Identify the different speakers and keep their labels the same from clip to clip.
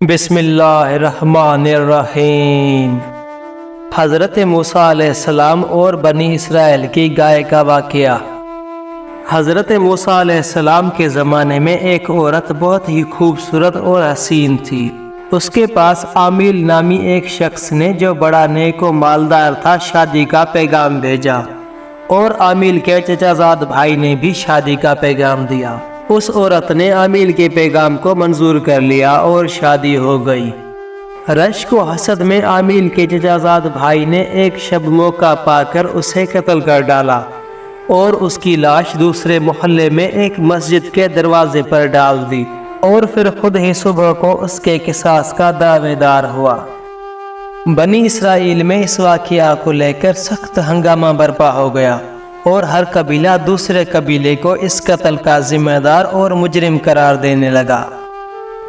Speaker 1: بسم اللہ الرحمن الرحیم۔ حضرت موسیٰ علیہ السلام اور بنی اسرائیل کی گائے کا واقعہ۔ حضرت موسیٰ علیہ السلام کے زمانے میں ایک عورت بہت ہی خوبصورت اور حسین تھی۔ اس کے پاس عامیل نامی ایک شخص نے، جو بڑا نیک و مالدار تھا، شادی کا پیغام بھیجا، اور عامیل کے چچا زاد بھائی نے بھی شادی کا پیغام دیا۔ اس عورت نے عامیل کے پیغام کو منظور کر لیا اور شادی ہو گئی۔ رشک و حسد میں عامیل کے چچا زاد بھائی نے ایک شب موقع پا کر اسے قتل کر ڈالا اور اس کی لاش دوسرے محلے میں ایک مسجد کے دروازے پر ڈال دی، اور پھر خود ہی صبح کو اس کے قصاص کا دعوے دار ہوا۔ بنی اسرائیل میں اس واقعہ کو لے کر سخت ہنگامہ برپا ہو گیا، اور ہر قبیلہ دوسرے قبیلے کو اس قتل کا ذمہ دار اور مجرم قرار دینے لگا۔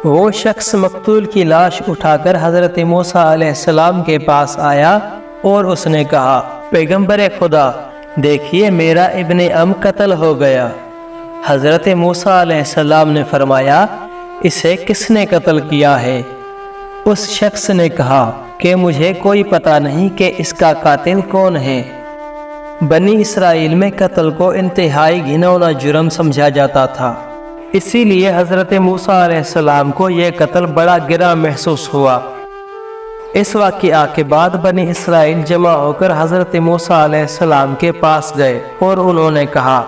Speaker 1: وہ شخص مقتول کی لاش اٹھا کر حضرت موسیٰ علیہ السلام کے پاس آیا اور اس نے کہا، پیغمبر خدا، دیکھیے میرا ابن ام قتل ہو گیا۔ حضرت موسیٰ علیہ السلام نے فرمایا، اسے کس نے قتل کیا ہے؟ اس شخص نے کہا کہ مجھے کوئی پتہ نہیں کہ اس کا قاتل کون ہے۔ بنی اسرائیل میں قتل کو انتہائی گھناؤنا جرم سمجھا جاتا تھا، اسی لیے حضرت موسیٰ علیہ السلام کو یہ قتل بڑا گراں محسوس ہوا۔ اس واقعہ کے بعد بنی اسرائیل جمع ہو کر حضرت موسیٰ علیہ السلام کے پاس گئے اور انہوں نے کہا،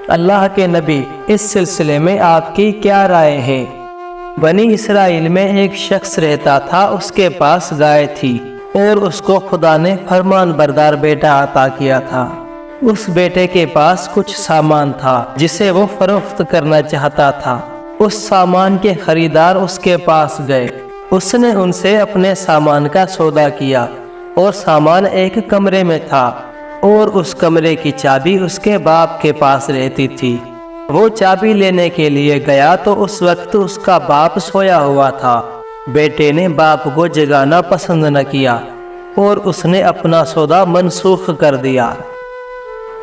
Speaker 1: اللہ کے نبی، اس سلسلے میں آپ کی کیا رائے ہے؟ بنی اسرائیل میں ایک شخص رہتا تھا، اس کے پاس گائے تھی اور اس کو خدا نے فرمان بردار بیٹا عطا کیا تھا۔ اس بیٹے کے پاس کچھ سامان تھا جسے وہ فروخت کرنا چاہتا تھا۔ اس سامان کے خریدار اس کے پاس گئے، اس نے ان سے اپنے سامان کا سودا کیا، اور سامان ایک کمرے میں تھا، اور اس کمرے کی چابی اس کے باپ کے پاس رہتی تھی۔ وہ چابی لینے کے لیے گیا تو اس وقت اس کا باپ سویا ہوا تھا۔ بیٹے نے باپ کو جگانا پسند نہ کیا اور اس نے اپنا سودا منسوخ کر دیا۔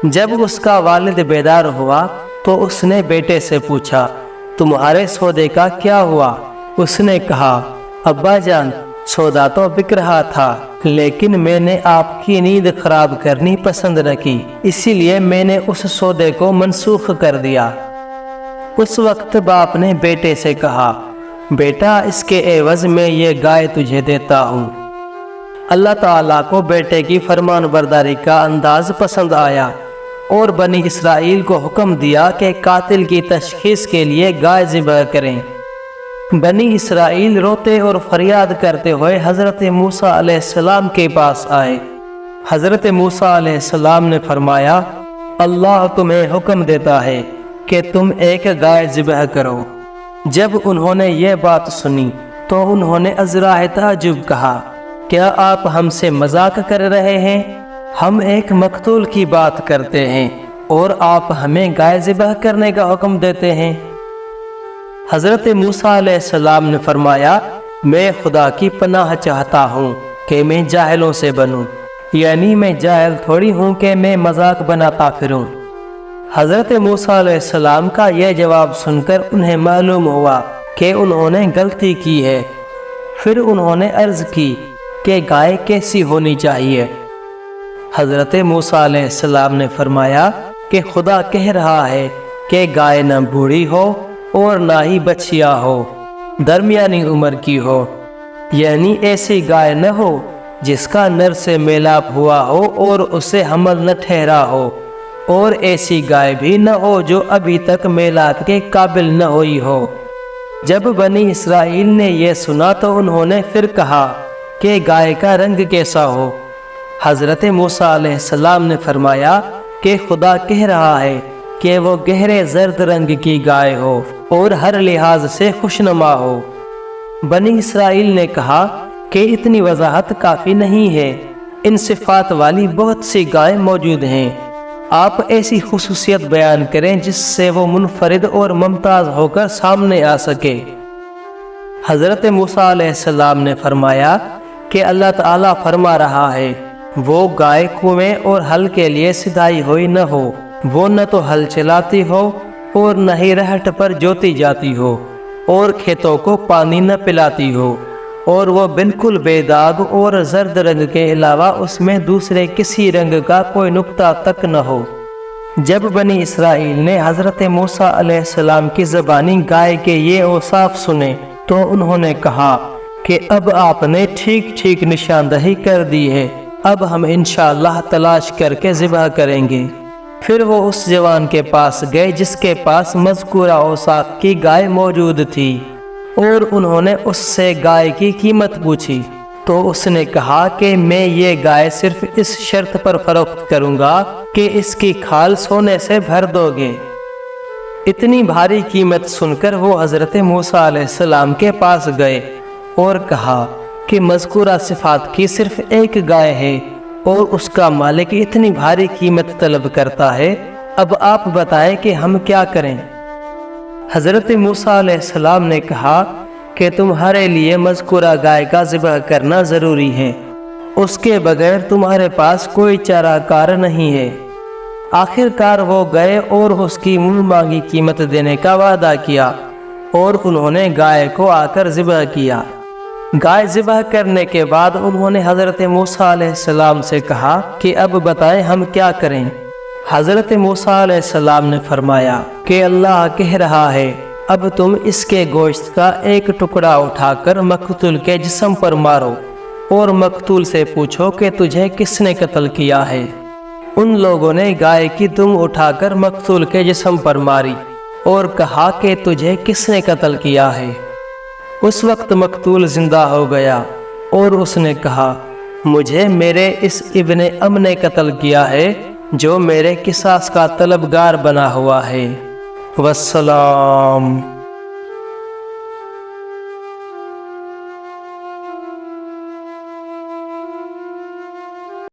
Speaker 1: جب اس کا والد بیدار ہوا تو اس نے بیٹے سے پوچھا، تمہارے سودے کا کیا ہوا؟ اس نے کہا، ابا جان، سودا تو بک رہا تھا، لیکن میں نے آپ کی نیند خراب کرنی پسند نہ کی، اسی لیے میں نے اس سودے کو منسوخ کر دیا۔ اس وقت باپ نے بیٹے سے کہا، بیٹا، اس کے عوض میں یہ گائے تجھے دیتا ہوں۔ اللہ تعالیٰ کو بیٹے کی فرمان برداری کا انداز پسند آیا، اور بنی اسرائیل کو حکم دیا کہ قاتل کی تشخیص کے لیے گائے ذبح کریں۔ بنی اسرائیل روتے اور فریاد کرتے ہوئے حضرت موسیٰ علیہ السلام کے پاس آئے۔ حضرت موسیٰ علیہ السلام نے فرمایا، اللہ تمہیں حکم دیتا ہے کہ تم ایک گائے ذبح کرو۔ جب انہوں نے یہ بات سنی تو انہوں نے ازراہ تعجب کہا، کیا آپ ہم سے مذاق کر رہے ہیں؟ ہم ایک مقتول کی بات کرتے ہیں اور آپ ہمیں گائے ذبح کرنے کا حکم دیتے ہیں۔ حضرت موسیٰ علیہ السلام نے فرمایا، میں خدا کی پناہ چاہتا ہوں کہ میں جاہلوں سے بنوں، یعنی میں جاہل تھوڑی ہوں کہ میں مذاق بناتا پھروں۔ حضرت موسیٰ علیہ السلام کا یہ جواب سن کر انہیں معلوم ہوا کہ انہوں نے غلطی کی ہے۔ پھر انہوں نے عرض کی کہ گائے کیسی ہونی چاہیے؟ حضرت موسیٰ علیہ السلام نے فرمایا کہ خدا کہہ رہا ہے کہ گائے نہ بوڑھی ہو اور نہ ہی بچیا ہو، درمیانی عمر کی ہو، یعنی ایسی گائے نہ ہو جس کا نر سے میلاپ ہوا ہو اور اسے حمل نہ ٹھہرا ہو، اور ایسی گائے بھی نہ ہو جو ابھی تک میلاد کے قابل نہ ہوئی ہو۔ جب بنی اسرائیل نے یہ سنا تو انہوں نے پھر کہا کہ گائے کا رنگ کیسا ہو؟ حضرت موسیٰ علیہ السلام نے فرمایا کہ خدا کہہ رہا ہے کہ وہ گہرے زرد رنگ کی گائے ہو اور ہر لحاظ سے خوشنما ہو۔ بنی اسرائیل نے کہا کہ اتنی وضاحت کافی نہیں ہے، ان صفات والی بہت سی گائیں موجود ہیں، آپ ایسی خصوصیت بیان کریں جس سے وہ منفرد اور ممتاز ہو کر سامنے آ سکے۔ حضرت موسیٰ علیہ السلام نے فرمایا کہ اللہ تعالیٰ فرما رہا ہے، وہ گائے کنویں اور ہل کے لیے سدھائی ہوئی نہ ہو، وہ نہ تو ہل چلاتی ہو اور نہ ہی رہٹ پر جوتی جاتی ہو، اور کھیتوں کو پانی نہ پلاتی ہو، اور وہ بالکل بے داغ اور زرد رنگ کے علاوہ اس میں دوسرے کسی رنگ کا کوئی نقطہ تک نہ ہو۔ جب بنی اسرائیل نے حضرت موسیٰ علیہ السلام کی زبانی گائے کے یہ اوصاف سنے تو انہوں نے کہا کہ اب آپ نے ٹھیک نشاندہی کر دی ہے، اب ہم انشاءاللہ تلاش کر کے ذبح کریں گے۔ پھر وہ اس جوان کے پاس گئے جس کے پاس مذکورہ اوصاف کی گائے موجود تھی، اور انہوں نے اس سے گائے کی قیمت پوچھی تو اس نے کہا کہ میں یہ گائے صرف اس شرط پر فروخت کروں گا کہ اس کی کھال سونے سے بھر دو گے۔ اتنی بھاری قیمت سن کر وہ حضرت موسیٰ علیہ السلام کے پاس گئے اور کہا کہ مذکورہ صفات کی صرف ایک گائے ہے اور اس کا مالک اتنی بھاری قیمت طلب کرتا ہے، اب آپ بتائیں کہ ہم کیا کریں؟ حضرت موسیٰ علیہ السلام نے کہا کہ تمہارے لیے مذکورہ گائے کا ذبح کرنا ضروری ہے، اس کے بغیر تمہارے پاس کوئی چارہ کار نہیں ہے۔ آخر کار وہ گئے اور اس کی منہ مانگی قیمت دینے کا وعدہ کیا اور انہوں نے گائے کو آ کر ذبح کیا۔ گائے ذبح کرنے کے بعد انہوں نے حضرت موسیٰ علیہ السلام سے کہا کہ اب بتائیں ہم کیا کریں؟ حضرت موسیٰ علیہ السلام نے فرمایا کہ اللہ کہہ رہا ہے اب تم اس کے گوشت کا ایک ٹکڑا اٹھا کر مقتول کے جسم پر مارو اور مقتول سے پوچھو کہ تجھے کس نے قتل کیا ہے۔ ان لوگوں نے گائے کی دم اٹھا کر مقتول کے جسم پر ماری اور کہا کہ تجھے کس نے قتل کیا ہے۔ اس وقت مقتول زندہ ہو گیا اور اس نے کہا مجھے میرے اس ابن ام نے قتل کیا ہے جو میرے قصاص کا طلبگار بنا ہوا ہے۔ والسلام۔